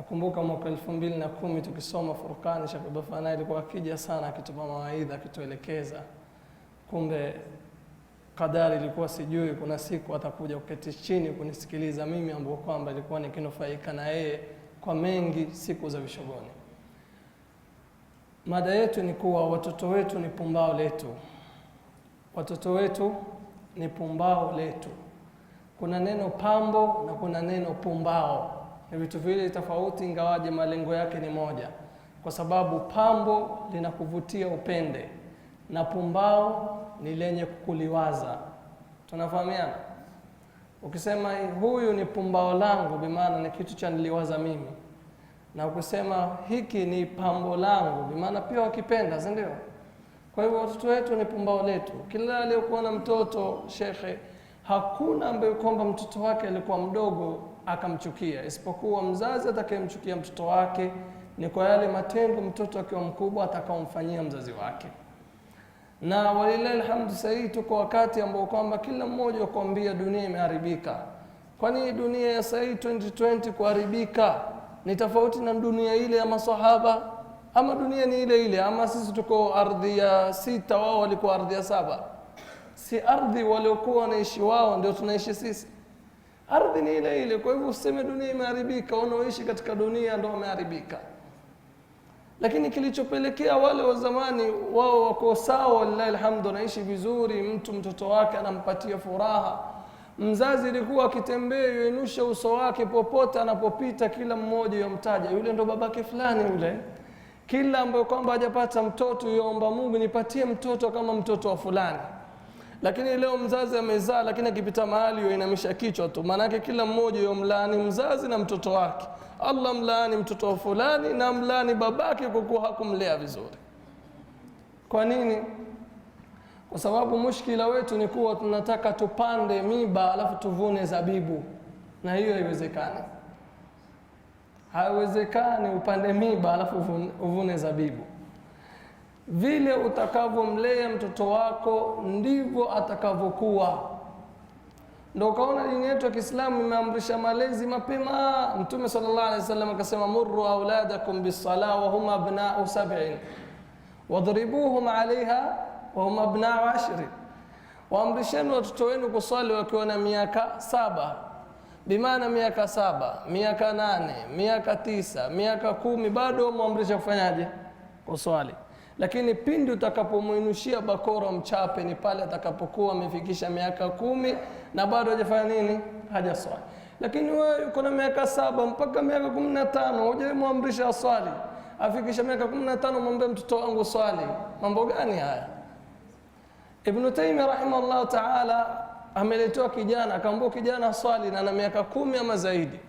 Nakumbuka mwaka 2010 tukisoma Furqan, Sheikh Bafana alikuwa akija sana akitupa mawaidha, akituelekeza. Kumbe kadari ilikuwa sijui kuna siku atakuja kuketi chini kunisikiliza mimi, ambao kwamba ilikuwa nikinufaika na yeye kwa mengi siku za vishogoni. Mada yetu ni kuwa watoto wetu ni pumbao letu. Watoto wetu ni pumbao letu. Kuna neno pambo na kuna neno pumbao. Ni vitu vile tofauti, ingawaje malengo yake ni moja. Kwa sababu pambo linakuvutia upende na pumbao ni lenye kukuliwaza. Tunafahamiana? Ukisema huyu ni pumbao langu, bimaana ni kitu cha niliwaza mimi. Na ukisema hiki ni pambo langu, bimaana pia wakipenda, si ndio? Kwa hivyo watoto wetu ni pumbao letu. Kila aliyokuwa na mtoto, shekhe, hakuna ambaye kwamba mtoto wake alikuwa mdogo akamchukia, isipokuwa mzazi atakayemchukia mtoto wake ni kwa yale matendo mtoto akiwa mkubwa atakaomfanyia mzazi wake. Na walilahi alhamdu, sasa tuko wakati ambao kwamba kila mmoja akwambia dunia imeharibika. Kwani dunia ya sasa 2020 kuharibika ni tofauti na dunia ile ya maswahaba? Ama dunia ni ile ile? Ama sisi tuko ardhi ya 6, wao walikuwa ardhi ya 7? Si ardhi waliokuwa wanaishi wao ndio tunaishi sisi? Ardhi ni ile ile. Kwa hivyo useme dunia imeharibika, wanaoishi katika dunia ndio wameharibika. Lakini kilichopelekea wale wa zamani wao wako sawa, wallahi alhamdu, naishi vizuri, mtoto wake anampatia furaha. Mzazi alikuwa akitembea yuinusha uso wake popote anapopita, kila mmoja yomtaja, yule ndo babake fulani yule. Kila ambaye kwamba hajapata mtoto yuomba Mungu, nipatie mtoto kama mtoto wa fulani. Lakini leo mzazi amezaa, lakini akipita mahali yuinamisha kichwa tu. Maana yake kila mmoja yomlaani mzazi na mtoto wake. Allah mlaani mtoto wa fulani na mlaani babake kwa kuwa hakumlea vizuri. Kwa nini? Kwa sababu mushkila wetu ni kuwa tunataka tupande miba alafu tuvune zabibu, na hiyo haiwezekani. Haiwezekani upande miba alafu uvune zabibu. Vile utakavomlea mtoto wako ndivyo atakavyokuwa. Ndio kaona dini yetu ya Kiislamu imeamrisha malezi mapema. Mtume sallallahu alaihi wasallam akasema, murru auladakum bis-salah wa hum abna'u 7 wadribuhum 'alayha wa hum abna'u 10. Waamrisheni watoto wenu kuswali wakiwa na miaka 7. Bimaana miaka 7, miaka 8, miaka 9, miaka 10 bado muamrisha kufanyaje? Kuswali. Lakini pindi utakapomuinushia bakora mchape ni pale atakapokuwa amefikisha miaka 10 na bado hajafanya nini? Hajaswali. Lakini wewe uko na miaka 7 mpaka miaka 15 hujamwamrisha aswali. Afikisha miaka 15 mwambie mtoto wangu swali. Mambo gani haya? Ibn Taymiyyah rahimahullah ta'ala ameletoa kijana, akamwambia kijana swali na ana miaka 10 ama zaidi.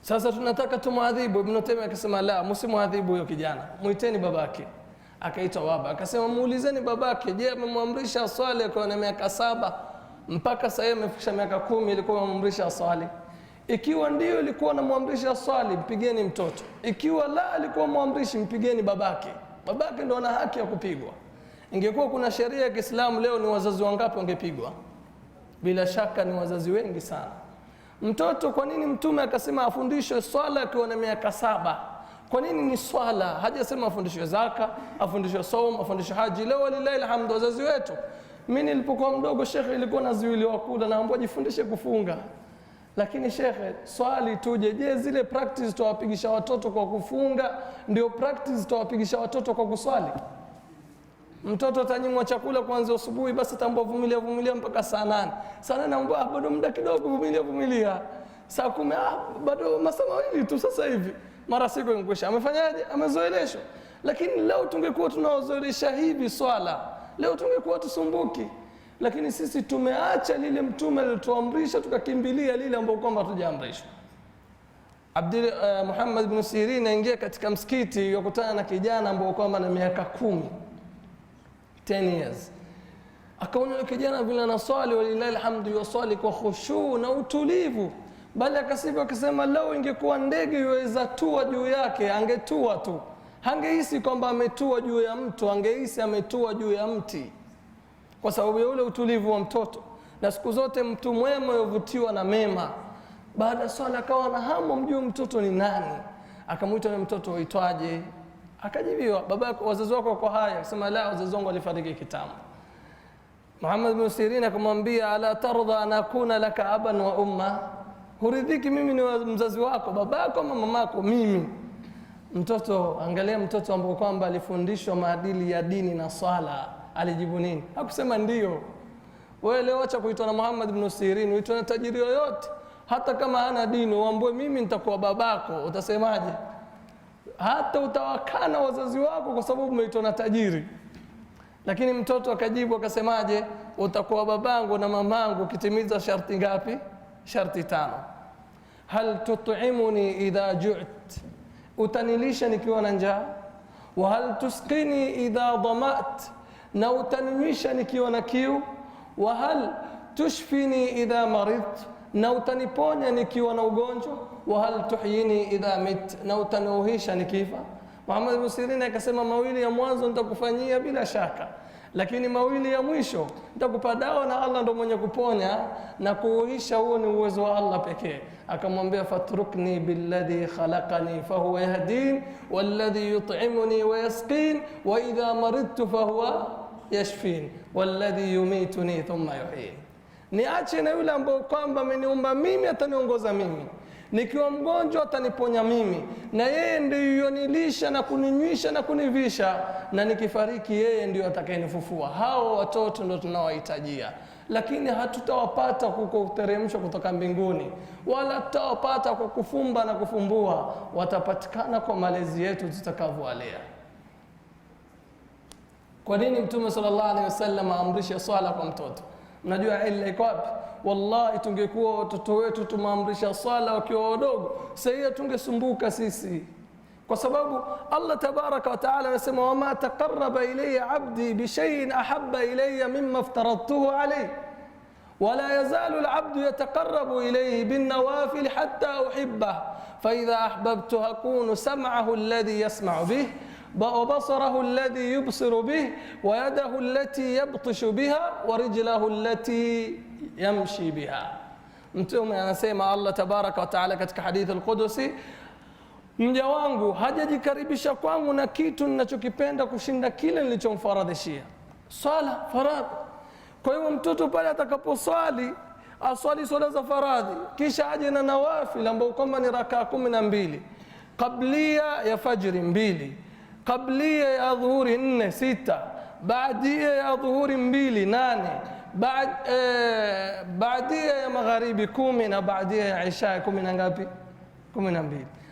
Sasa tunataka tumuadhibu. Ibn Taymiyyah akasema la, msimuadhibu huyo kijana, muiteni babake. Akaitwa baba, akasema muulizeni babake, je, amemwamrisha swali kwa na miaka 7 mpaka sasa amefikisha miaka 10 ilikuwa amemwamrisha swali? Ikiwa ndio ilikuwa anamwamrisha swali, mpigeni mtoto. Ikiwa la alikuwa muamrishi, mpigeni babake. Babake ndio ana haki ya kupigwa. Ingekuwa kuna sheria ya Kiislamu leo, ni wazazi wangapi wangepigwa? Bila shaka ni wazazi wengi sana. Mtoto, kwa nini Mtume akasema afundishwe swala akiwa na miaka 7? Kwa nini ni swala? Hajasema afundishwe zaka, afundishwe saum, afundishwe haji. Leo walilahi alhamdu wazazi wetu. Mimi nilipokuwa mdogo, shekhe, ilikuwa nazuiliwa kula, naambiwa jifundishe kufunga. Lakini shekhe, swali tuje, je, zile practice tuwapigisha watoto kwa kufunga ndio practice tuwapigisha watoto kwa kuswali? Mtoto atanyimwa chakula kuanzia asubuhi, basi tambua vumilia mpaka saa 8. Saa 8 naomba bado muda kidogo, vumilia. Saa 10 bado masaa mawili tu sasa hivi. Mara siku imekwisha. Amefanyaje? Amezoeleshwa. Lakini leo tungekuwa tunaozoelesha hivi swala, leo tungekuwa tusumbuki. Lakini sisi tumeacha lile Mtume alituamrisha, tukakimbilia lile ambalo kwamba hatujaamrishwa. Muhammad ibn Sirin aingia katika msikiti, yakutana na kijana ambao kwamba na miaka 10 years. Akaona kijana vile anaswali, walilahi alhamdu, yuswali kwa khushu na utulivu. Bali akasifu akisema, lao ingekuwa ndege iweza tua juu yake, angetua tu. Hangehisi kwamba ametua juu ya mtu, angehisi ametua juu ya mti. Kwa sababu ya ule utulivu wa mtoto. Na siku zote mtu mwema yovutiwa na mema. Baada swala akawa na hamu mjue mtoto ni nani. Akamuita na mtoto uitwaje? Akajibiwa, baba wazazi wako wako hai. Akasema la, wazazi wangu walifariki kitambo. Muhammad bin Sirin akamwambia, ala tardha an akuna laka aban wa umma, huridhiki mimi ni mzazi wako, babako ama mamako? Mimi. Mtoto, angalia mtoto ambaye kwamba alifundishwa maadili ya dini na swala, alijibu nini? Hakusema ndio. Wewe leo acha kuitwa na Muhammad bin Sirin, uitwe na tajiri yoyote, hata kama hana dini, uambie mimi nitakuwa babako, utasemaje? Hata utawakana wazazi wako kwa sababu umeitwa na tajiri. Lakini mtoto akajibu akasemaje? Utakuwa babangu na mamangu ukitimiza sharti ngapi? Sharti 5. Hal tut'imuni idha ju't, utanilisha nikiwa na njaa. Wa hal tusqini idha dhamat, na utaninywisha nikiwa na kiu. Wa hal tushfini idha maridtu, na utaniponya nikiwa na ugonjwa. Wa hal tuhyini idha mit, na utaniuhisha nikifa. Muhammad bin Sirin akasema, mawili ya mwanzo nitakufanyia bila shaka, lakini mawili ya mwisho nitakupa dawa na Allah ndo mwenye kuponya na kuuhisha, huo ni uwezo wa Allah pekee. Akamwambia, fatrukni billadhi khalaqani fahuwa yahdin walladhi yut'imuni wa yasqin wa idha maridtu fahuwa yashfin walladhi yumituni thumma yuhyin. Niache na yule ambaye kwamba ameniumba mimi, ataniongoza mimi, nikiwa mgonjwa ataniponya mimi, na yeye ndiye yonilisha na kuninywisha na kunivisha, na nikifariki yeye ndiye atakayenifufua. Hao watoto ndio tunawahitajia, lakini hatutawapata kwa kuteremshwa kutoka mbinguni, wala tutawapata kwa kufumba na kufumbua. Watapatikana kwa malezi yetu tutakavyowalea. Kwa nini Mtume sallallahu alaihi wasallam aamrisha swala kwa mtoto? Mnajua illa iko wapi? Wallahi tungekuwa watoto wetu tumaamrisha swala wakiwa wadogo, sasa tungesumbuka sisi. Kwa sababu Allah tabaraka wa taala anasema, wama taqarraba ilayya abdi bi shay'in ahabba ilayya mimma aftaradtuhu alayhi wala yazalu al-abdu yataqarrabu ilayhi bin nawafil hatta uhibbahu fa idha ahbabtuhu akunu sam'ahu alladhi yasma'u bihi وبصره الذي يبصر به ويده التي يبطش بها ورجله التي يمشي بها. Mtume anasema Allah tabaraka wa taala katika hadithi al-Qudusi, mja wangu hajajikaribisha kwangu na kitu ninachokipenda kushinda kile nilichomfaradhishia. Swala faradhi. Kwa hiyo mtoto pale atakaposwali, aswali swala za faradhi, kisha aje na nawafil ambao kama ni rakaa 12, qablia ya fajri 2, qablia ya dhuhuri 4 6, baadia ya dhuhuri 2 8, baadia ya magharibi 10, na baadia ya isha 10 na ngapi? 12.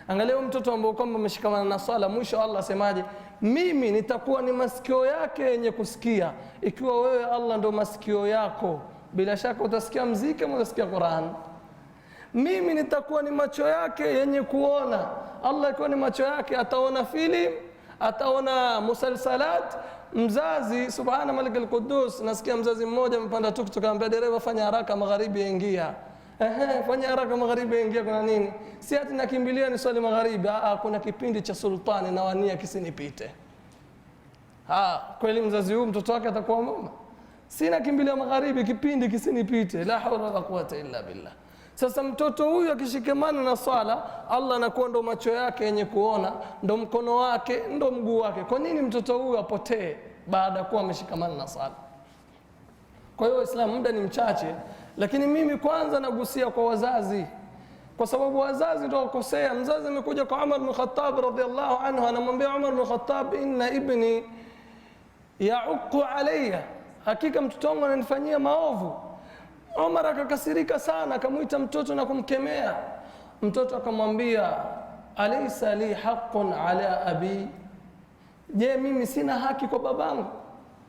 Angalia mtoto ambaye kwamba ameshikamana na swala, mwisho Allah asemaje? Mimi nitakuwa ni masikio yake yenye kusikia. Ikiwa wewe Allah ndo masikio yako, bila shaka utasikia mziki au utasikia Qur'an. Mimi nitakuwa ni macho yake yenye kuona. Allah ikiwa ni macho yake, ataona filamu, ataona musalsalat. Mzazi, subhana malik al-Quddus, nasikia mzazi mmoja mpanda tuktuk akamwambia dereva, fanya haraka magharibi yaingia. Fanya haraka magharibi yaingia, kuna nini? Si ati nakimbilia ni swali magharibi, kuna kipindi cha sultani na wania kisinipite. Kweli mzazi huyu mtoto wake atakuwa mama? Sina kimbilia magharibi kipindi kisinipite. La hawla wala quwwata illa billah. Sasa mtoto huyu akishikamana na swala, Allah anakuwa ndo macho yake yenye kuona, ndo mkono wake, ndo mguu wake. Kwa nini mtoto huyu apotee baada ya kuwa ameshikamana na swala? Kwa hiyo Islam, muda ni mchache, lakini mimi kwanza nagusia kwa wazazi, kwa sababu wazazi ndio wakosea. Mzazi amekuja kwa Umar bin Khattab radhiyallahu anhu, anamwambia Umar bin Khattab, inna ibni ya'uqu alayya, hakika mtoto wangu ananifanyia maovu. Umar akakasirika sana, akamuita mtoto na kumkemea. Mtoto akamwambia, alaysa li haqqun ala abi, je, mimi sina haki kwa babangu?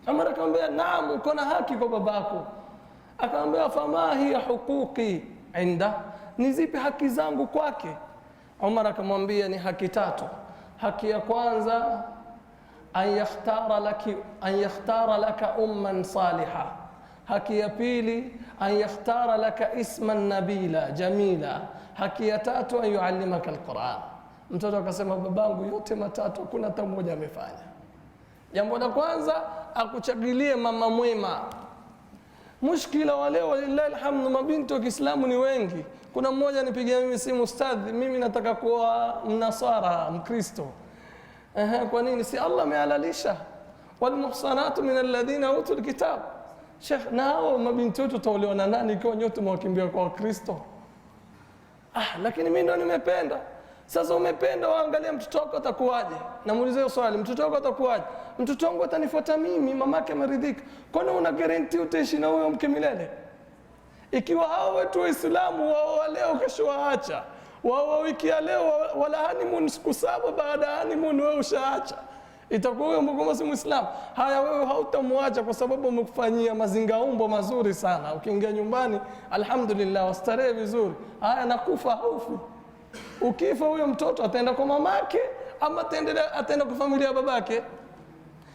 Umar akamwambia, naam, uko na haki kwa babako. Akamwambia, fama hiya huquqi inda, ni zipi haki zangu kwake? Umar akamwambia, ni haki 3. Haki ya kwanza, an yakhtara laka umman salihah. Haki ya pili, an yakhtara laka isman nabila jamila. Haki ya 3, an yuallimaka alquran. Mtoto akasema, babangu yote matatu hakuna hata moja amefanya. Jambo la kwanza, akuchagulie mama mwema. Mushkila wa leo walillahi alhamdu, mabinti wa Kiislamu ni wengi. Kuna mmoja nipigia mimi simu, ustadhi, mimi nataka kuwa mnasara mkristo. Kwa nini? Si Allah amehalalisha, wal muhsanatu min alladhina utul kitab. Sheikh, na hao mabinti wetu taolewa na nani ikiwa nyote mwakimbia kwa Kristo? Lakini mimi ndo nimependa. Sasa umependa, waangalia mtoto wako atakuwaje. Namuuliza swali, mtoto wako atakuwaje? Mtoto wangu atanifuata mimi, mamake ameridhika. Kwani una guarantee utaishi na huyo mke milele? Ikiwa hao wetu Waislamu wao leo kesho waacha, wao wiki ya leo wala honeymoon siku 7, baada ya honeymoon wewe ushaacha, itakuwa huyo mkoma si Muislamu. Haya, wewe hautamwacha kwa sababu umekufanyia mazingaumbo mazuri sana. Ukiingia nyumbani alhamdulillah wastarehe vizuri. Haya, nakufa haufi. Ukifa huyo mtoto ataenda kwa mamake ama ataenda kwa familia ya babake.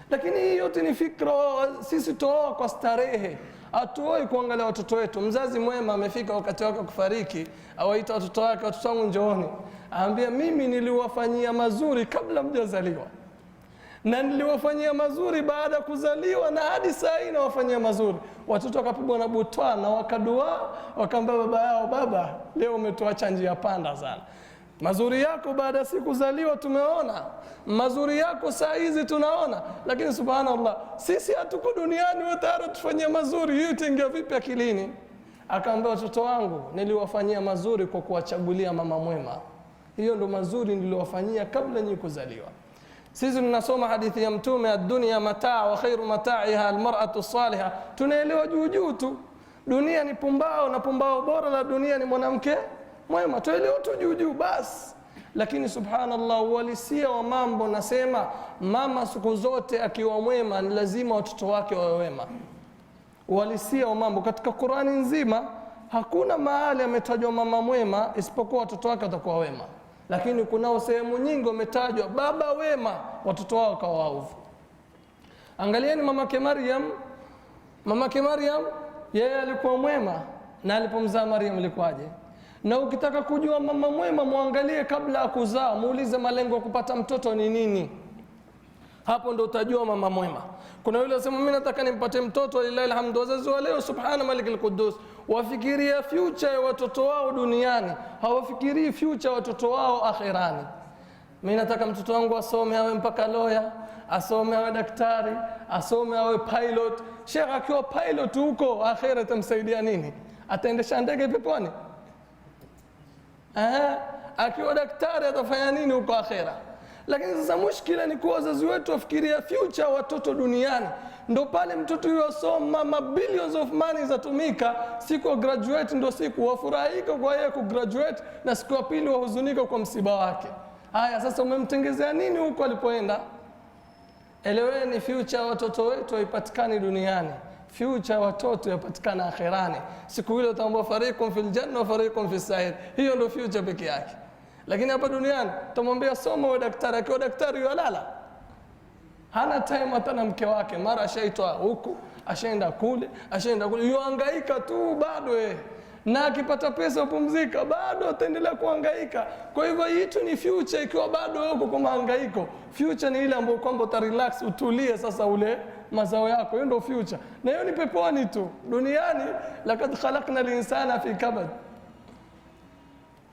Lakini hii yote ni fikra. Sisi tuoa kwa starehe, hatuoi kuangalia watoto wetu. Mzazi mwema amefika wakati wake kufariki, awaita watoto wake, watoto wangu njooni, aambia mimi niliwafanyia mazuri kabla mjazaliwa, na niliwafanyia mazuri baada ya kuzaliwa, na hadi saa hii nawafanyia mazuri. Watoto wakapigwa na butwa na wakadua, wakaambia baba yao, baba leo umetuacha njia panda sana. Mazuri yako baada ya siku kuzaliwa tumeona, mazuri yako saa hizi tunaona, lakini subhanallah sisi hatuko duniani wewe tayari tufanyia mazuri. Hiyo itaingia vipi akilini? Akaambia watoto wangu niliwafanyia mazuri kwa kuwachagulia mama mwema. Hiyo ndo mazuri niliwafanyia kabla nyinyi kuzaliwa. Sisi tunasoma hadithi ya Mtume, ad-dunya mataa wa khairu mataa'iha al-mar'atu salihah. Tunaelewa juu tu dunia ni pumbao, na pumbao bora la dunia ni mwanamke mwema. Tuelewa tu juu basi. Lakini subhanallah, uhalisia wa mambo nasema mama siku zote akiwa mwema ni lazima watoto wake wawe wema. Uhalisia wa mambo katika Qur'ani nzima hakuna mahali ametajwa mama mwema isipokuwa watoto wake watakuwa wema. Lakini kunao sehemu nyingi umetajwa baba wema, watoto wao kawa waovu. Angalieni mamake Maryam. Mamake Maryam yeye alikuwa mwema, na alipomzaa Maryam ilikuwaje? Na ukitaka kujua mama mwema, muangalie kabla ya kuzaa, muulize malengo ya kupata mtoto ni nini. Hapo ndo utajua mama mwema. Kuna yule anasema mimi nataka nimpate mtoto, lillahi alhamdu. Wazazi wa leo subhana malikil quddus wafikiria future ya watoto wao duniani, hawafikirii future ya watoto wao akhirani. Mimi nataka mtoto wangu asome awe mpaka lawyer, asome awe daktari, asome awe pilot. Sheikh, akiwa pilot huko akhira itamsaidia nini? Ataendesha ndege peponi? Akiwa daktari atafanya nini huko akhira? Lakini sasa mushkila ni kuwa wazazi wetu wafikiria future watoto duniani. Ndo pale mtoto huyo asoma billions of money zatumika, siku graduate ndo siku wafurahika kwa yeye kugraduate, na siku ya pili wahuzunika kwa msiba wake. Haya, sasa umemtengezea nini huko alipoenda? Eleweni, future watoto wetu haipatikani duniani, future watoto yapatikana akhirani. Siku ile utaambiwa fariqun fil janna wa fariqun fis sa'ir. Hiyo ndio future peke yake. Lakini hapa duniani tumwambia soma wewe daktari, akiwa daktari yalala, hana time hata na mke wake, mara ashaitwa huku, ashaenda kule, yuhangaika tu bado na akipata pesa upumzika, bado ataendelea kuhangaika. Kwa hivyo hitu ni future ikiwa bado huko kwa mahangaiko. Future ni ile ambayo kwamba utarelax, utulie sasa ule mazao yako. Hiyo ndio future, na hiyo ni peponi tu. Duniani lakad khalaqna al-insana fi kabad.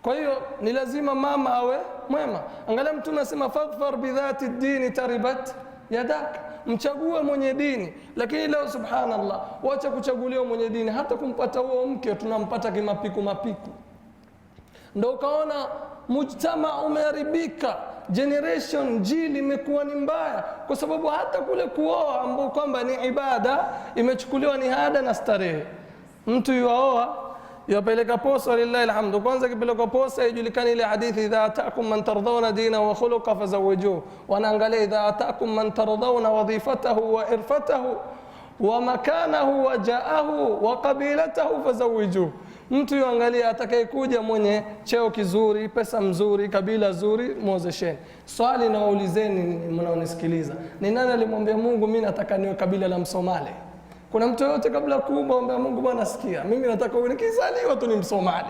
Kwa hiyo ni lazima mama awe mwema. Angalia Mtume anasema faghfar bidhati ad-din taribat yadak, mchague mwenye dini. Lakini leo subhanallah, wacha kuchaguliwa mwenye dini, hata kumpata huo mke tunampata kimapiku. Ndio ukaona mujtama umeharibika, generation jili imekuwa ni mbaya, kwa sababu hata kule kuoa ambao kwamba ni ibada imechukuliwa ni ada na starehe. Mtu yuaoa yapeleka posa, lillahi alhamdu. Kwanza kipeleka posa ijulikane ile hadithi, idha ataakum man tardawna dina wa khuluqa fazawwijuhu. Wanaangalia idha ataakum man tardawna wadhifatahu wa irfatahu wa makanahu wa jaahu wa qabilatahu fazawwijuhu. Mtu yuangalia atakayekuja mwenye cheo kizuri, pesa mzuri, kabila zuri, muozesheni. Swali na waulizeni mnaonisikiliza, ni nani alimwambia Mungu mimi nataka niwe kabila la Msomali? Kuna mtu yote kabla kuumba omba Mungu, bwana sikia, mimi nataka nikizaliwa tu ni Msomali?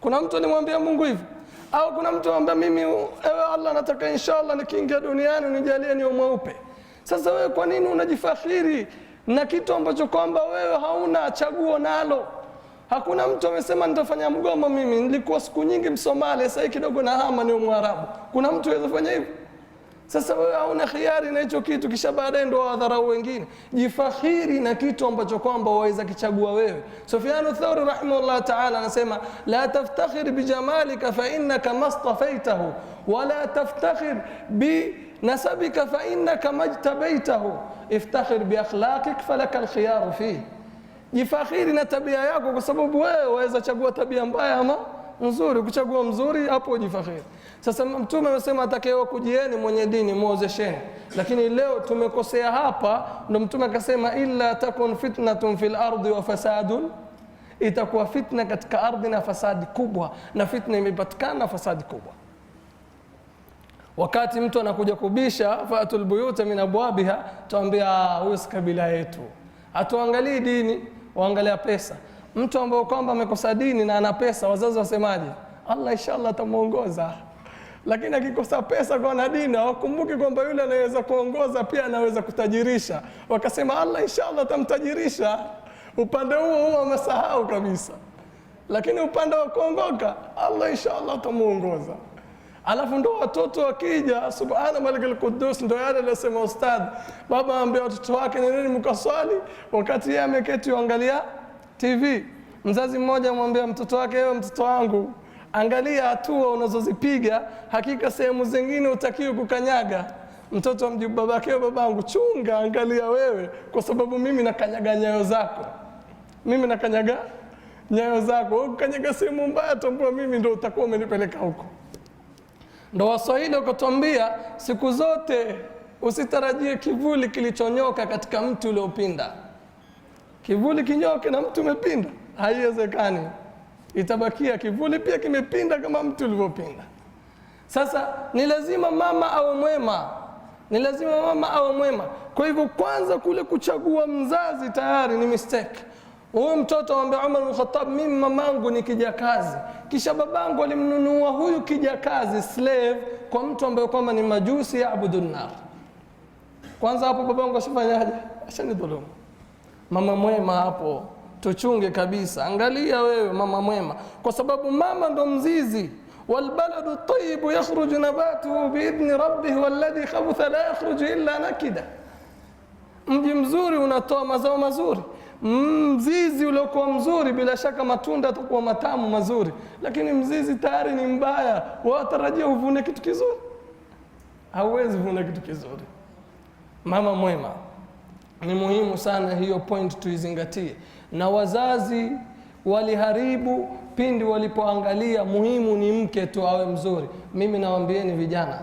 Kuna mtu alimwambia Mungu hivyo? Au kuna mtu anambia mimi ewe Allah nataka inshallah nikiingia duniani unijalie niwe mweupe? Sasa wewe kwa nini unajifakhiri na kitu ambacho kwamba wewe hauna chaguo nalo. Hakuna mtu amesema nitafanya mgomo mimi, nilikuwa siku nyingi Msomali, sasa kidogo na hama ni Mwarabu. Kuna mtu anaweza fanya hivyo? Sasa wewe hauna khiari na hicho kitu, kisha baadaye ndo wadharau wengine. Jifakhiri na kitu ambacho kwamba waweza kichagua wewe. Sufyan ath-Thawri rahimahullah ta'ala anasema la taftakhir bijamalika fa innaka mastafaitahu wa la taftakhir bi nasabika fa innaka majtabaitahu iftakhir bi akhlaqik falaka al-khiyar fihi. Jifakhiri na tabia yako kwa sababu wewe waweza chagua tabia mbaya ama nzuri. Kuchagua mzuri hapo jifakhiri. Sasa Mtume amesema atakayewa kujieni mwenye dini muozesheni, lakini leo tumekosea hapa. Ndio Mtume akasema illa takun fitnatun fil ardi wa fasadun, itakuwa fitna katika ardhi na fasadi kubwa, na fitna imepatikana na fasadi kubwa. Wakati mtu anakuja kubisha fatul buyuta min abwabiha, tuambia huyu si kabila yetu, atuangalie dini, waangalia pesa. Mtu ambaye kwamba amekosa dini na ana pesa, wazazi wasemaje? Allah inshallah atamuongoza. Lakini akikosa pesa kwa na dini, hawakumbuki kwamba yule anaweza kuongoza pia anaweza kutajirisha. Wakasema Allah inshallah atamtajirisha. Upande huo wamesahau kabisa. Lakini upande wa kuongoka, Allah inshallah atamuongoza. Alafu ndo watoto wakija, subhana malikul quddus, ndo yale aliyosema ustadh, baba ambia watoto wake nini mkaswali wakati yeye ameketi angalia TV. Mzazi mmoja amwambia mtoto wake, wewe mtoto wangu, angalia hatua unazozipiga, hakika sehemu zingine utakiwa kukanyaga. Mtoto amjibu babake, babangu chunga, angalia wewe, kwa sababu mimi nakanyaga nyayo zako. Mimi nakanyaga nyayo zako, ukanyaga sehemu mbaya, tambua mimi ndo utakuwa umenipeleka huko. Ndo Waswahili wakatuambia siku zote usitarajie kivuli kilichonyoka katika mti uliopinda. Kivuli kinyoke na mtu umepinda, haiwezekani. Itabakia kivuli pia kimepinda kama mtu ulivyopinda. Sasa ni lazima mama awe mwema. Ni lazima mama awe mwema. Kwa hivyo kwanza kule kuchagua mzazi tayari ni mistake. Huyu mtoto ambaye Umar bin Khattab, mimi mamangu ni kijakazi, kisha babangu alimnunua huyu kijakazi slave kwa mtu ambaye kwamba ni majusi ya abudun nar. Kwanza hapo babangu asifanyaje? Ashanidhulumu. Mama mwema hapo tuchunge kabisa. Angalia wewe mama mwema, kwa sababu mama ndo mzizi. Walbaladu at-tayyib yakhruju nabatuhu biidhni rabbih walladhi khabutha la yakhruju illa nakida. Mji mzuri unatoa mazao mazuri. Mzizi uliokuwa mzuri bila shaka matunda yatakuwa matamu mazuri, lakini mzizi tayari ni mbaya, watarajia uvune kitu kizuri? Hauwezi vuna kitu kizuri. Mama mwema ni muhimu sana, hiyo point tuizingatie. Na wazazi waliharibu pindi walipoangalia muhimu ni mke tu awe mzuri. Mimi nawaambieni vijana,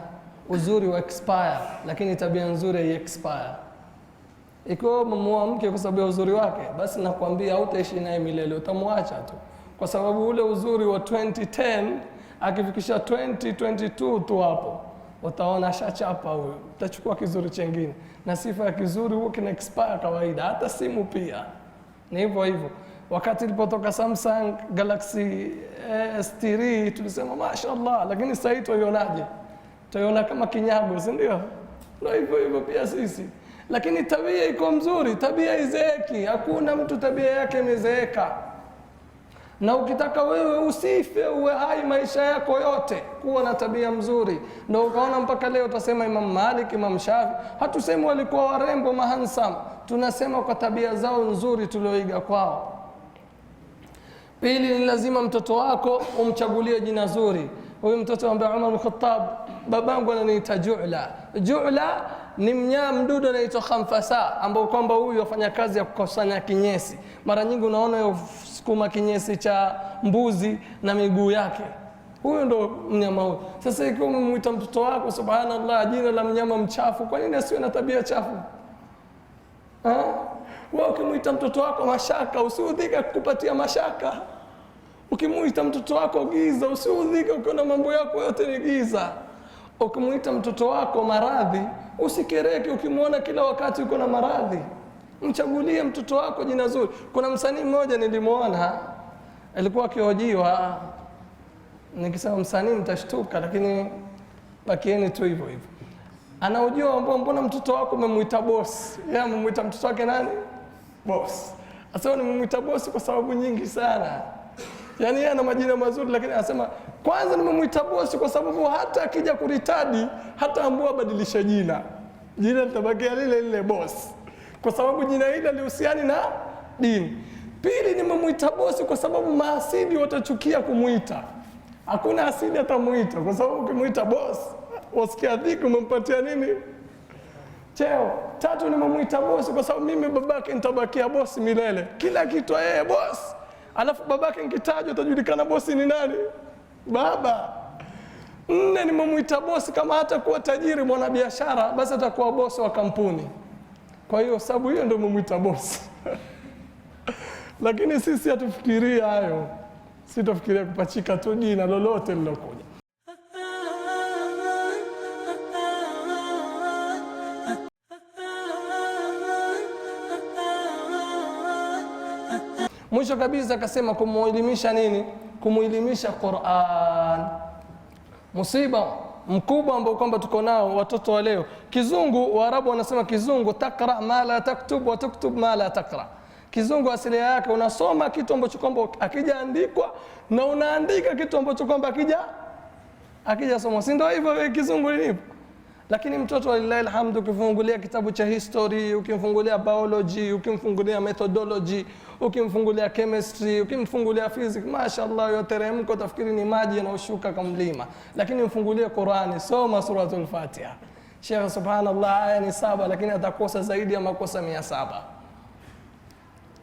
uzuri wa expire, lakini tabia nzuri hai expire. Ikiwa umemuoa mke kwa sababu ya uzuri wake, basi nakwambia hutaishi naye milele, utamwacha tu. Kwa sababu ule uzuri wa 2010 akifikisha 2022 tu hapo utaona shachapa huyo, utachukua kizuri chengine. Na sifa ya kizuri huwa kina expire kawaida, hata simu pia ni hivyo hivyo. Wakati ilipotoka Samsung Galaxy S3 tulisema mashaallah, lakini sasa hivi tuionaje? Tuiona kama kinyago, si ndio? Ndio hivyo hivyo pia sisi. Lakini tabia iko mzuri, tabia izeeki. Hakuna mtu tabia yake imezeeka. Na ukitaka wewe usife uwe hai maisha yako yote, kuwa na tabia mzuri. Ndio ukaona mpaka leo utasema Imam Malik, Imam Shafi, hatusemi walikuwa warembo mahansam, tunasema kwa tabia zao nzuri tulioiga kwao. Pili, ni lazima mtoto wako umchagulie jina zuri. Huyu mtoto ambaye Umar bin Khattab, babangu ananiita Ju'la. Ju'la ni mnyama mdudu anaitwa khamfasa, ambao kwamba huyu afanya kazi ya kukusanya kinyesi. Mara nyingi unaona sukuma kinyesi cha mbuzi na miguu yake. Huyo ndo mnyama huyo. Sasa ikiwa umemuita mtoto wako subhanallah jina la mnyama mchafu, kwa nini asiwe na tabia chafu? Wewe ukimuita mtoto wako Mashaka, usiudhike kukupatia mashaka. Ukimuita mtoto wako Giza, usiudhike ukiona mambo yako yote ni giza. Ukimuita mtoto wako Maradhi, usikereke ukimuona kila wakati uko na maradhi. Mchagulie mtoto wako jina zuri. Kuna msanii mmoja nilimuona alikuwa akihojiwa, nikisema msanii mtashtuka, lakini bakieni tu hivyo hivyo. Anahojiwa, mbona mtoto wako umemuita boss? Yeye amemuita mtoto wake nani? boss. Asema nimemwita boss kwa sababu nyingi sana. Yaani yeye ana majina mazuri, lakini anasema kwanza nimemwita boss kwa sababu hata akija kuritadi hata ambua badilisha jina. Jina litabakia lile lile boss. Kwa sababu jina hili lihusiani na dini. Pili, nimemwita boss kwa sababu maasidi watachukia kumuita. Hakuna asidi atamuita kwa sababu ukimuita boss, wasikia dhiki umempatia nini? Cheo. Tatu, nimemwita boss kwa sababu mimi babake nitabakia boss milele. Kila kitu yeye boss. Alafu babake nikitajwa utajulikana boss ni nani? Baba. Nne, nimemwita boss kama hata kuwa tajiri mwanabiashara basi atakuwa boss wa kampuni. Kwa hiyo sababu hiyo ndio nimemwita boss. Lakini sisi hatufikiria hayo. Sisi tufikiria kupachika tu jina lolote lilokuja. Mwisho kabisa akasema kumuelimisha nini? Kumuelimisha Qur'an. Musiba mkubwa ambao kwamba tuko nao watoto wa leo. Kizungu, Waarabu wanasema kizungu takra ma la taktub wa taktub ma la takra. Kizungu asili yake unasoma kitu ambacho kwamba akijaandikwa na unaandika kitu ambacho kwamba akija soma. Si ndio hivyo kizungu ilivyo? Lakini mtoto walillahi alhamdu ukifungulia kitabu cha history, ukimfungulia biology, ukimfungulia methodology, ukimfungulia chemistry, ukimfungulia physics, mashaallah yoteremko utafikiri ni maji yanayoshuka kama mlima. Lakini mfungulie Qur'ani, soma suratul Fatiha. Sheikh subhanallah aya ni 7 lakini atakosa zaidi ya makosa 700.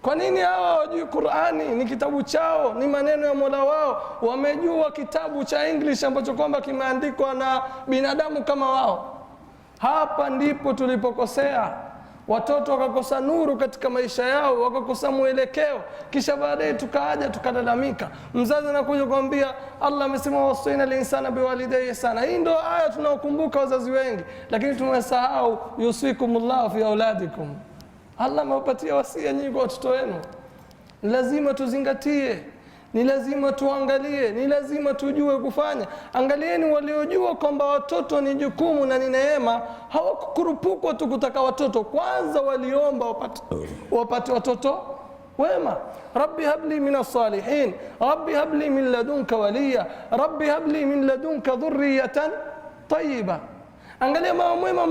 Kwa nini hawa hawajui Qur'ani? Ni kitabu chao, ni maneno ya Mola wao. Wamejua kitabu cha English ambacho kwamba kimeandikwa na binadamu kama wao. Hapa ndipo tulipokosea. Watoto wakakosa nuru katika maisha yao, wakakosa mwelekeo, kisha baadaye tukaja tukalalamika. Mzazi anakuja kuambia Allah amesema wasaina linsana biwalidayhi sana. Hii ndio aya tunaokumbuka wazazi wengi, lakini tumesahau yusikumullahu fi auladikum. Allah amewapatia wasia nyingi kwa watoto wenu. Ni lazima tuzingatie, ni lazima tuangalie, ni lazima tujue kufanya. Angalieni waliojua kwamba watoto ni jukumu na ni neema, hawakukurupukwa tu kutaka watoto. Kwanza waliomba wapate watoto wema. Rabbi habli minas salihin, Rabbi habli min ladunka waliya, Rabbi habli min ladunka dhurriyatan tayyiba. Angalia mama mwema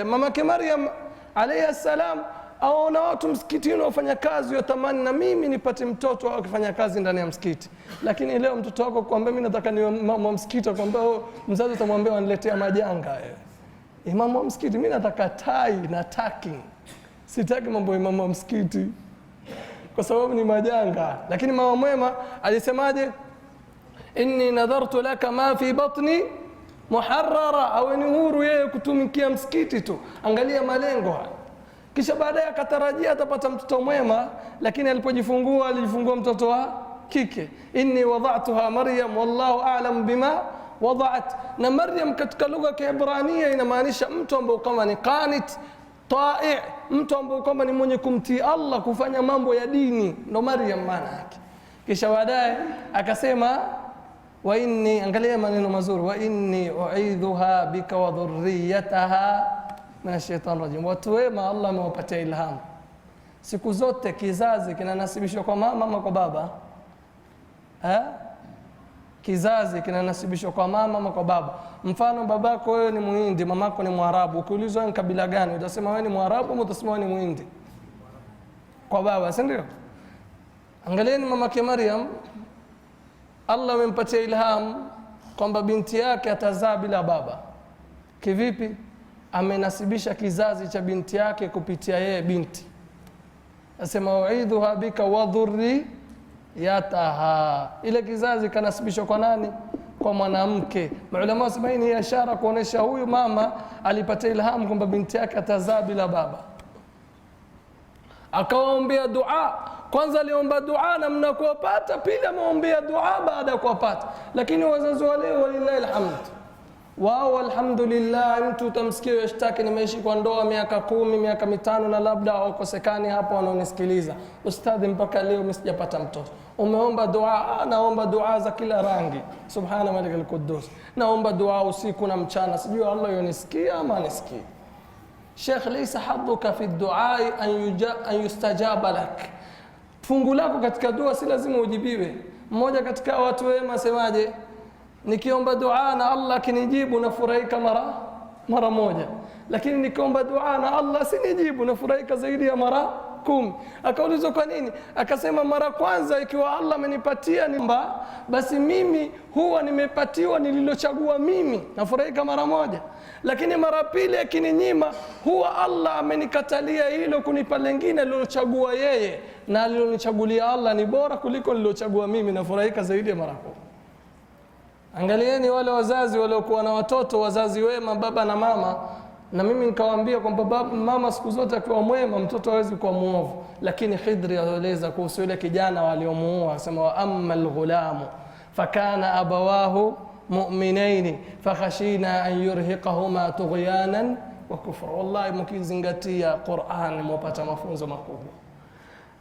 mamake Maryam alayhi salam, aona watu msikitini wafanya kazi yatamani na mimi nipate mtoto akifanya kazi ndani ya msikiti. Lakini leo mtoto wako kwambia mimi nataka niwe mama msikiti, kwambia mzazi utamwambia waniletea majanga. Imamu wa msikiti, mimi nataka tai na taki. Sitaki mambo ya mama msikiti kwa sababu ni majanga. Lakini mama mwema alisemaje? Inni nadhartu laka ma fi batni muharrara, awe ni huru yeye kutumikia msikiti tu. Angalia malengo haya. Kisha baadaye akatarajia atapata mtoto mwema, lakini alipojifungua alijifungua mtoto wa kike. Inni wada'tuha Maryam wallahu a'lam bima wada'at. Na Maryam katika lugha ya Kiebrania inamaanisha mtu ambaye kama ni qanit, ta'i, mtu ambaye kama ni mwenye kumtii Allah, kufanya mambo ya dini, ndo Maryam maana yake. Kisha baadaye akasema wa inni, angalia maneno mazuri, wa inni u'idhuha bika wa dhurriyyataha minash shaitani rajim. Watu wema Allah amewapatia ilhamu. Siku zote kizazi kinanasibishwa kwa mama ama kwa baba? Kizazi kinanasibishwa kwa mama ama kwa baba? Mfano babako wewe ni Muhindi, mamako ni Mwarabu. Ukiulizwa ni kabila gani, utasema wewe ni Mwarabu au utasema wewe ni Muhindi? Kwa baba, si ndio? Angalieni mamake Maryam, Allah amempatia ilham kwamba binti yake atazaa bila baba. Kivipi? Amenasibisha kizazi cha binti yake kupitia yeye binti. Asema uidhuha bika wa dhurriyataha. Ile kizazi kanasibishwa kwa nani? Kwa mwanamke. Maulama wasema hii ni ishara kuonesha huyu mama alipata ilhamu kwamba binti yake atazaa bila baba. Akawaombea dua. Kwanza aliomba dua na mnakuwapata, pili ameombea dua baada ya kuwapata. Lakini wazazi wale walillahi alhamd, wao alhamdulillah, mtu utamsikia yashtaki nimeishi kwa ndoa miaka 10, miaka 5 na labda wakosekani hapo wanaonisikiliza. Ustadhi, mpaka leo mimi sijapata mtoto. Umeomba dua? Naomba dua za kila rangi. Subhana malikal quddus. Naomba dua usiku na mchana. Sijui Allah yonisikia ama anisikii. Sheikh, laysa hadduka fi du'a an yustajaba lak, fungu lako katika dua si lazima ujibiwe. Mmoja katika watu wema semaje, nikiomba dua na Allah akinijibu nafurahika mara moja, lakini nikiomba dua na Allah sinijibu nafurahika zaidi ya mara 10. Akaulizwa kwa nini? Akasema mara kwanza ikiwa Allah amenipatia nimba, basi mimi huwa nimepatiwa nililochagua mimi, nafurahika mara moja. Lakini mara pili akininyima, huwa Allah amenikatalia hilo kunipa lingine lilochagua yeye, na alilonichagulia Allah ni bora kuliko nililochagua mimi, nafurahika zaidi ya mara 10. Angalieni wale wazazi waliokuwa na watoto, wazazi wema, baba na mama. Na mimi nikawaambia kwamba mama siku zote akiwa mwema mtoto hawezi kuwa muovu. Lakini Khidri aeleza kuhusu yule kijana waliomuoa, asema wa amma al-ghulamu fakana abawahu mu'minaini fakhashina an yurhiqahuma tughyanan wa kufra. Wallahi mkizingatia Qur'an mwapata mafunzo makubwa.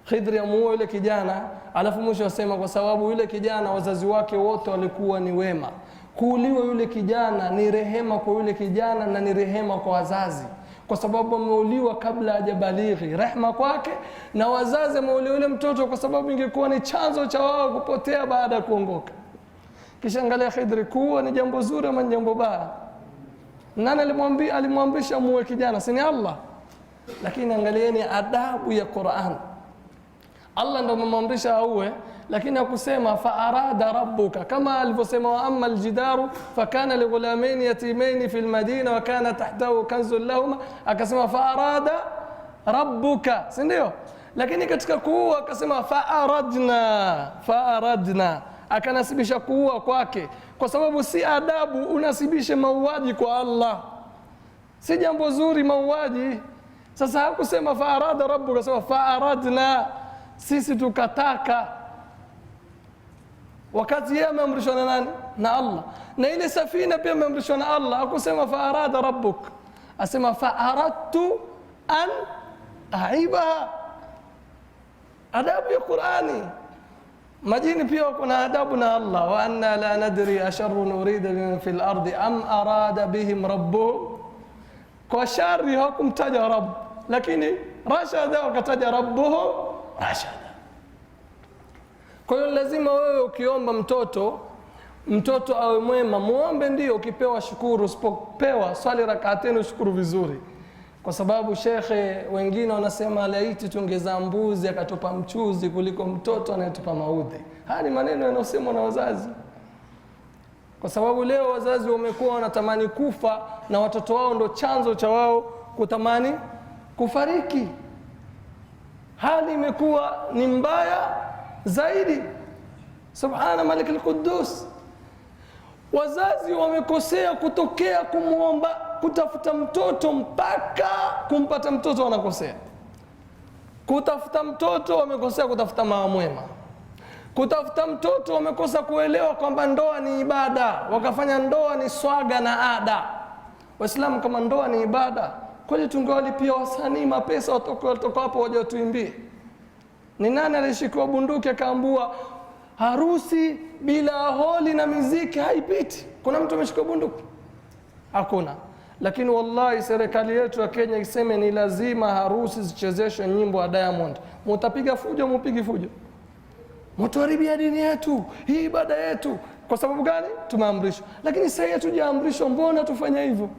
Khidri amuoa yule kijana, alafu mwisho asema kwa sababu yule kijana wazazi wake wote walikuwa ni wema, kuuliwa yule kijana ni rehema kwa yule kijana na ni rehema kwa wazazi, kwa sababu ameuliwa kabla hajabalighi, rehema kwake, na wazazi ameuliwa yule mtoto kwa sababu ingekuwa ni chanzo cha wao kupotea baada ya kuongoka. Kisha angalia Khidri, kuwa ni jambo zuri ama jambo baya? Nani alimwamrisha muue kijana? Si ni Allah? Lakini angalieni adabu ya Qur'an. Allah ndo amemwamrisha auwe, lakini hakusema fa arada rabbuka, kama alivyosema wa amma aljidaru fakana lighulamaini yatimaini fil madina wa kana tahtahu kanzun lahuma, akasema fa arada rabbuka, si ndio? Lakini katika kuua akasema fa aradna, akanasibisha kuua kwake, kwa sababu si adabu unasibishe mauaji kwa Allah, si jambo zuri mauaji. Sasa hakusema fa arada rabbuka, akasema fa aradna, sisi tukataka, wakati yeye ameamrishwa na nani? Na Allah. Na ile safina pia ameamrishwa na Allah, hakusema fa arada rabbuk, asema fa aradtu an aibaha. Adabu ya Qur'ani. Majini pia wako na adabu na Allah, wa anna la nadri asharrun urida bihim fil ardi am arada bihim rabbuhum. Kwa shari hakumtaja rabb, lakini rashada wakataja rabbuhum rashada. Kwa hiyo lazima wewe ukiomba mtoto awe mwema, muombe ndio, ukipewa shukuru, usipopewa swali rak'atayn ushukuru vizuri. Kwa sababu shekhe wengine wanasema laiti tungeza mbuzi akatupa mchuzi kuliko mtoto anayetupa maudhi. Haya ni maneno yanayosemwa na wazazi. Kwa sababu leo wazazi wamekuwa wanatamani kufa na watoto wao ndo chanzo cha wao kutamani kufariki. Hali imekuwa ni mbaya zaidi. Subhana Malik al-Quddus. Wazazi wamekosea kutokea kumuomba kutafuta mtoto mpaka kumpata mtoto wanakosea. Kutafuta mtoto wamekosea kutafuta mama mwema. Kutafuta mtoto wamekosa kuelewa kwamba ndoa ni ibada, wakafanya ndoa ni swaga na ada. Waislamu kama ndoa ni ibada, kwani tungewalipia wasanii mapesa watoka hapo waje watuimbie? Ni nani alishikiwa bunduki akaambua harusi bila holi na muziki haipiti? Kuna mtu ameshika bunduki? Hakuna. Lakini wallahi serikali yetu ya Kenya iseme ni lazima harusi zichezeshwe nyimbo ya Diamond. Mtapiga fujo, mpigi fujo. Mtuharibia dini yetu, hii ibada yetu. Kwa sababu gani? Tumeamrishwa. Lakini sasa hatujaamrishwa, mbona tufanya hivyo?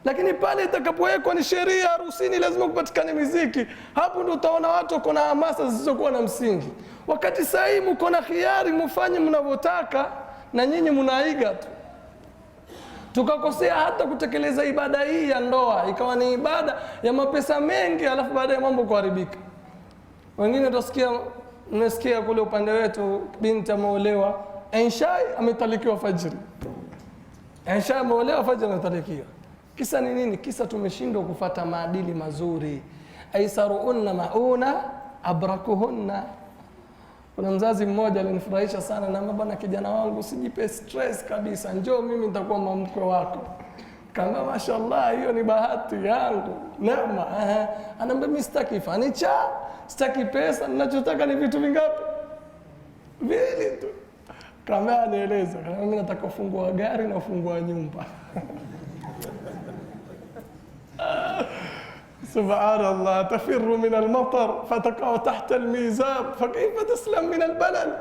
Lakini pale itakapowekwa ni sheria harusini lazima kupatikane muziki, hapo ndio utaona watu wako na hamasa zisizokuwa na msingi. Wakati sasa hivi mko na khiari, mfanye mnavyotaka na nyinyi mnaiga tu. Tukakosea hata kutekeleza ibada hii ya ndoa, ikawa ni ibada ya mapesa mengi, alafu baadaye mambo kuharibika. Wengine tunasikia kule upande wetu binti ameolewa, Aisha ametalikiwa fajiri. Aisha ameolewa fajiri ametalikiwa. Kisa ni nini? Kisa tumeshindwa kufuata maadili mazuri. Aisaruunna mauna abrakuhunna. Kuna mzazi mmoja alinifurahisha sana, na bwana kijana wangu usijipe stress kabisa, njoo mimi nitakuwa mkwe wako. Kama mashallah hiyo ni bahati yangu. Neema. Anaambia mimi sitaki fanicha, sitaki pesa, ninachotaka ni vitu vingapi? Vile tu. Kama anaeleza, mimi nataka ufunguo wa gari na ufunguo wa nyumba. Subhanallah, tafirru min al-matar fataqa'u tahta al-mizab fakaifa taslam min al-balal.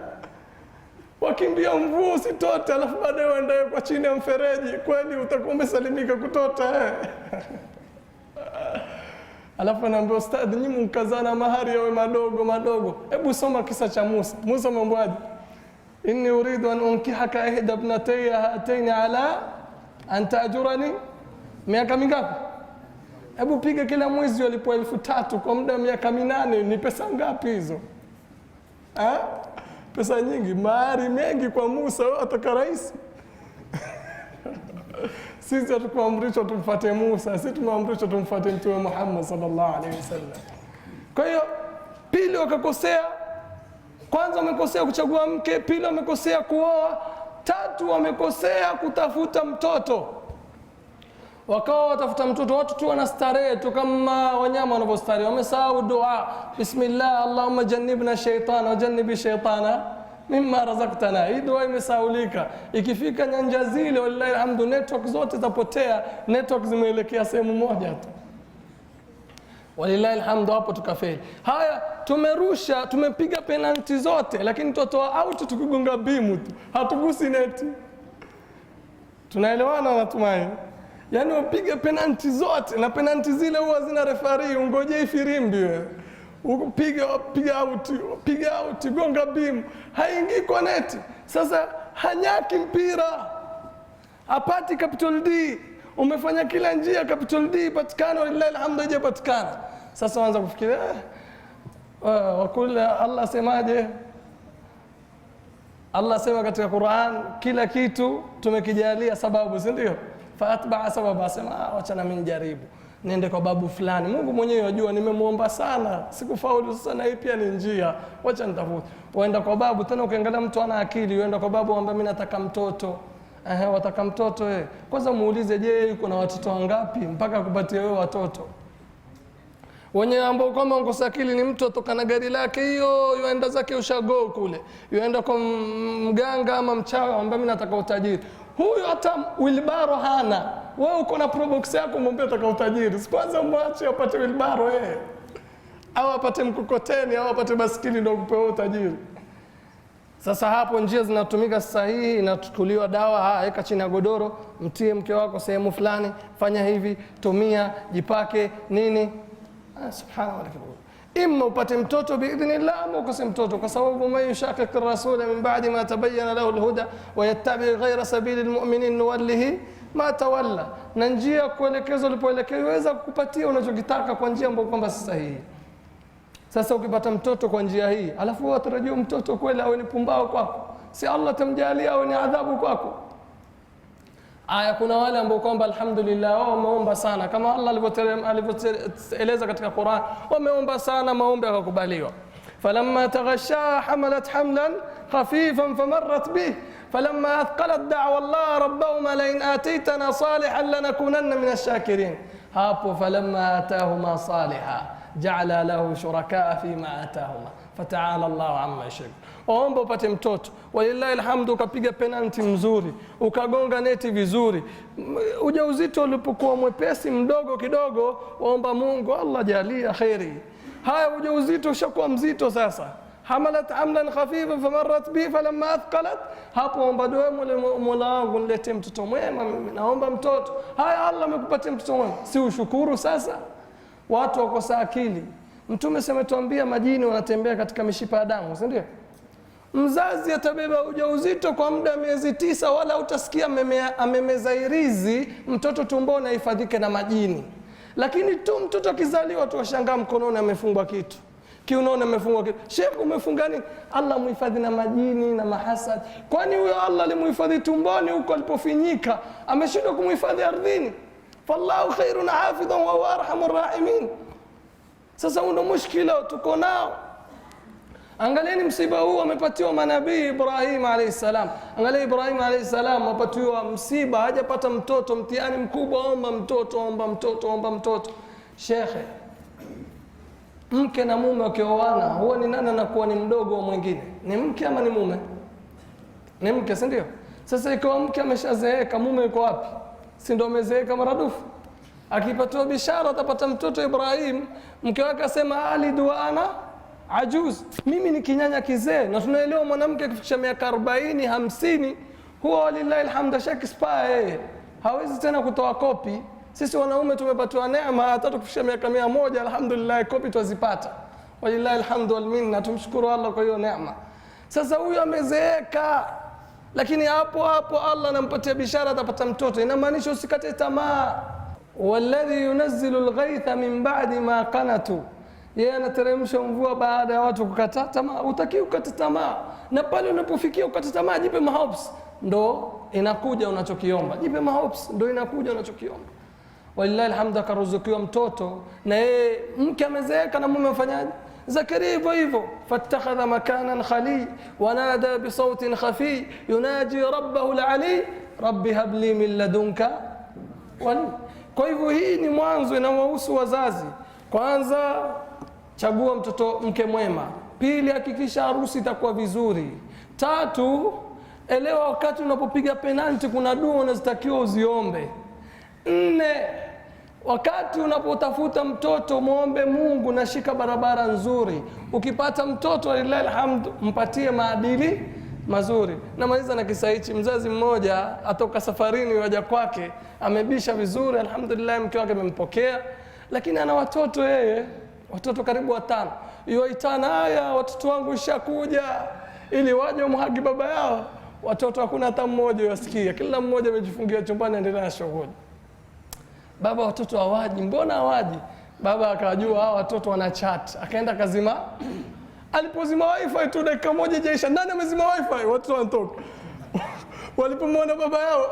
Wakimbia mvua usitote, alafu baadaye uendaye kwa chini ya mfereji, kweli utakuwa umesalimika kutota Alafu anaambia ustadhi, nyinyi mkazana mahari yawe madogo madogo. Hebu soma kisa cha Musa. Musa mwambiaje? Inni uridu an unkihaka ihda ibnatayya hataini ala an ta'jurani. Miaka mingapi? Hebu piga kila mwezi walipo 3,000 kwa muda wa miaka 8, ni pesa ngapi hizo? Pesa nyingi, mahari mengi kwa Musa, wewe ataka rais. Sisi hatukuamrishwa tumfuate Musa, sisi tumeamrishwa tumfuate Mtume Muhammad sallallahu alaihi wasallam. Kwa hiyo pili wakakosea, kwanza wamekosea kuchagua mke, pili wamekosea kuoa, tatu wamekosea kutafuta mtoto. Wakawa watafuta mtoto, watu tu wanastarehe tu kama wanyama wanavyostarehe. Wamesahau dua, bismillah allahumma jannibna shaytana wa jannibi shaytana mimma razaqtana. Hii dua imesaulika. Ikifika nyanja zile, wallahi alhamdu, network zote zapotea, network zimeelekea sehemu moja tu. Walillahi alhamdu, hapo tukafeli. Haya, tumerusha, tumepiga penalty zote, lakini tutoa out tukigonga bimu tu, hatugusi neti. Tunaelewana natumai? Yaani upige penalty zote, na penalty zile huwa zina referee, ungoje ifirimbi wewe. Piga out, gonga bimu, haingii kwa neti. Sasa hanyaki mpira, hapati capital D. Umefanya kila njia capital D patikana, walillahi alhamdu haijapatikana. Sasa waanza kufikiria wakula. Allah semaje? Allah sema katika Qur'an, kila kitu tumekijalia sababu, si ndio? Faatba'a sababa, sema acha na mimi nijaribu, niende kwa babu fulani. Mungu mwenyewe yajua nimemuomba sana, sikufaulu, sasa na hii pia ni njia, acha nitafute. Waenda kwa babu, tena ukiangalia mtu ana akili, uenda kwa babu ambaye mimi nataka mtoto. Wataka mtoto wewe. Kwanza muulize, je, yuko na watoto wangapi mpaka akupatie wewe watoto? Wenye ambao kama ngosa akili ni mtu atoka na gari lake hiyo, yuenda zake ushago kule, yuenda kwa mganga ama mchawi ambaye mimi nataka utajiri. Huyu hata wilbaro hana. Wewe uko na probox yako, mwambie nataka utajiri. Kwanza mwache apate wilbaro au apate mkokoteni au apate baskeli ndio kupewa utajiri. Sasa hapo njia zinatumika sahihi, inachukuliwa dawa, weka chini ya godoro, mtie mke wako sehemu fulani, fanya hivi, tumia, jipake nini. Subhanallah. Imma upate mtoto biidhnillah, ama ukose mtoto, kwa sababu man yushaqiq ar-rasul min ba'di ma tabayyana lahu al-huda wa yattabi' ghayra sabili al-mu'minin nuwallihi ma tawalla. Na njia kuelekezwa ulipoelekezwa iweza kukupatia unachokitaka kwa njia ambayo kwamba si sahihi. Sasa ukipata mtoto kwa njia hii, alafu watarajia mtoto kweli awe ni pumbao kwako, si Allah tamjalia awe ni adhabu kwako. Kuna wale ambao kwamba alhamdulillah wao wameomba sana, kama Allah alivyoeleza katika Qur'an, wameomba sana, maombi yakakubaliwa. Falamma taghasha hamalat hamlan khafifan famarrat bih falamma athqalat da'wa Allah rabbahuma la in ataytana salihan lanakunanna min ash-shakirin. Hapo falamma atahuma salihan ja'ala lahu shuraka fima atahuma fata'ala Allahu amma yushrikun. Waomba upate mtoto, walillahi alhamdu, ukapiga penalty mzuri, ukagonga neti vizuri, ujauzito ulipokuwa mwepesi mdogo kidogo, waomba Mungu Allah jalia khairi. Haya, ujauzito ushakuwa mzito sasa, hamalat hamlan khafifan famarrat bi falamma athqalat, hapo omba dua, Mola wangu niletee mtoto mwema, mimi naomba mtoto. Haya, Allah amekupatia mtoto mwema, si ushukuru sasa? Watu wakosa akili. Mtume ametuambia majini wanatembea katika mishipa ya damu, si ndio? Mzazi atabeba ujauzito kwa muda miezi 9, wala utasikia amemeza irizi, mtoto tumboni ahifadhike na majini. Lakini tu mtoto akizaliwa tu washangaa mkononi amefungwa kitu, kiunoni amefungwa kitu. Sheikh, umefunga nini? Allah muhifadhi na majini na mahasad. Kwani huyo Allah alimuhifadhi tumboni huko alipofinyika, ameshindwa kumuhifadhi ardhini? Fallahu khairun hafidhan wa huwa arhamur rahimin. Sasa ndio mushkila tuko nao. Angalieni msiba huu amepatiwa manabii Ibrahim alayhi salam. Angalia Ibrahim alayhi salam amepatiwa msiba, hajapata mtoto, mtihani mkubwa, omba mtoto, omba mtoto, omba mtoto. Shekhe, mke na mume wakioana, huwa ni nani anakuwa ni mdogo wa mwingine? Ni mke ama ni mume? Ni mke, si ndio? Sasa ikiwa mke ameshazeeka, mume yuko wapi? Si ndio amezeeka maradufu? Akipatiwa bishara atapata mtoto Ibrahim, mke wake asema alidu wa ana ajuz, mimi ni kinyanya kizee. Na tunaelewa mwanamke akifikisha miaka 40 50 huwa walillahi alhamdu shakispa, hawezi tena kutoa kopi. Sisi wanaume tumepatiwa neema, hata tukifikisha miaka 100 alhamdulillah kopi twazipata, walillahi alhamdu wal minna, tumshukuru Allah kwa hiyo neema. Sasa huyu amezeeka, lakini hapo hapo Allah anampatia bishara atapata mtoto. Inamaanisha usikate tamaa. Walladhi yunazzilu alghaitha min ba'di ma qanatu, yeye anateremsha mvua baada ya watu kukata tamaa. Utaki ukate tamaa, na pale unapofikia ukate tamaa, jipe mahopes, ndo inakuja unachokiomba. Jipe mahopes, ndo inakuja unachokiomba. Walillahi alhamdu, akaruzukiwa mtoto na yeye mke amezeeka na mume afanyaje? Zakaria hivyo hivyo, fattakhadha makanan khali wanada bisautin khafi yunaji rabbahu alali rabbi habli min ladunka wali. Kwa hivyo hii ni mwanzo, inawahusu wazazi. Kwanza chagua mtoto mke mwema. Pili, hakikisha harusi itakuwa vizuri. Tatu, elewa wakati unapopiga penalti kuna dua unazitakiwa uziombe. 4, wakati unapotafuta mtoto muombe Mungu na shika barabara nzuri. Ukipata mtoto walillahi alhamdu, mpatie maadili mazuri. Na maliza na kisa hichi. Mzazi mmoja atoka safarini waja kwake, amebisha vizuri alhamdulillah, mke wake amempokea, lakini ana watoto yeye, watoto karibu 5. Yuaitana, haya watoto wangu ishakuja, ili waje wamhagi baba yao. Watoto hakuna hata mmoja yasikia, kila mmoja amejifungia chumbani endelea na shughuli. Baba, watoto hawaji, mbona hawaji? Baba akajua hawa watoto wana chat, akaenda kazima. Alipozima wifi tu dakika moja jaisha, nani amezima wifi? Watoto wanatoka. Walipomwona baba yao,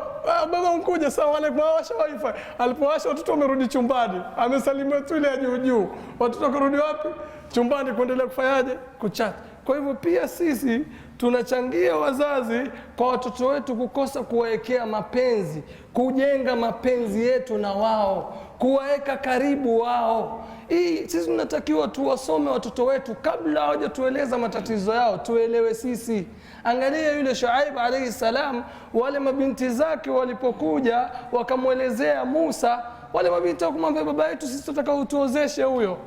baba mkuja, sawa alaykum, washa wifi. Alipowasha watoto wamerudi chumbani, amesalimia tu ile ya juu juu. Watoto kurudi wapi? Chumbani kuendelea kufanyaje? Kuchat. Kwa hivyo pia sisi tunachangia wazazi kwa watoto wetu kukosa kuwaekea mapenzi, kujenga mapenzi yetu na wao, kuwaeka karibu wao. Sisi tunatakiwa tuwasome watoto wetu kabla hawajatueleza matatizo yao, tuelewe sisi. Angalia yule Shuaib alayhi salam, wale mabinti zake walipokuja wakamwelezea Musa, wale mabinti wakamwambia baba yetu sisi tunataka utuozeshe huyo.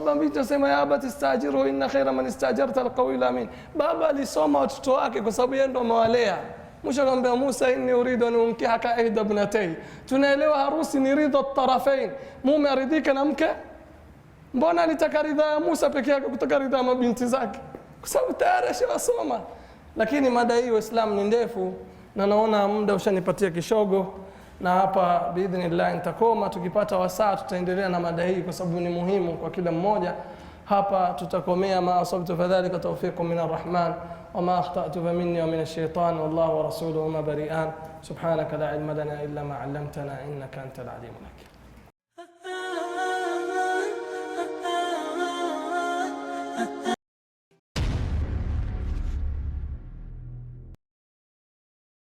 Mabinti wasema ya abati istajiru inna khaira man istajarta alqawiyul amin. Baba alisoma watoto wake kwa sababu yeye ndo amewalea. Mwisho akamwambia Musa, inni uridu an unkihaka ihda ibnatay. Tunaelewa harusi ni ridha at-tarafain, mume aridhika na mke. Mbona alitaka ridha ya Musa peke yake kutaka ridha ya mabinti zake? Kwa sababu tayari ashawasoma. Lakini mada hii Uislamu ni ndefu na naona muda ushanipatia kishogo, na hapa biidhnillah nitakoma. Tukipata wasaa tutaendelea na mada hii kwa sababu ni muhimu kwa kila mmoja. Hapa tutakomea. Ma asabtu fadhalika tawfiqun min arrahman wa ma akhta'tu faminni wa min ash-shaytan wallahu wa rasuluhu ma bari'an. Subhanaka la ilma lana illa ma 'allamtana innaka antal alimul hakim.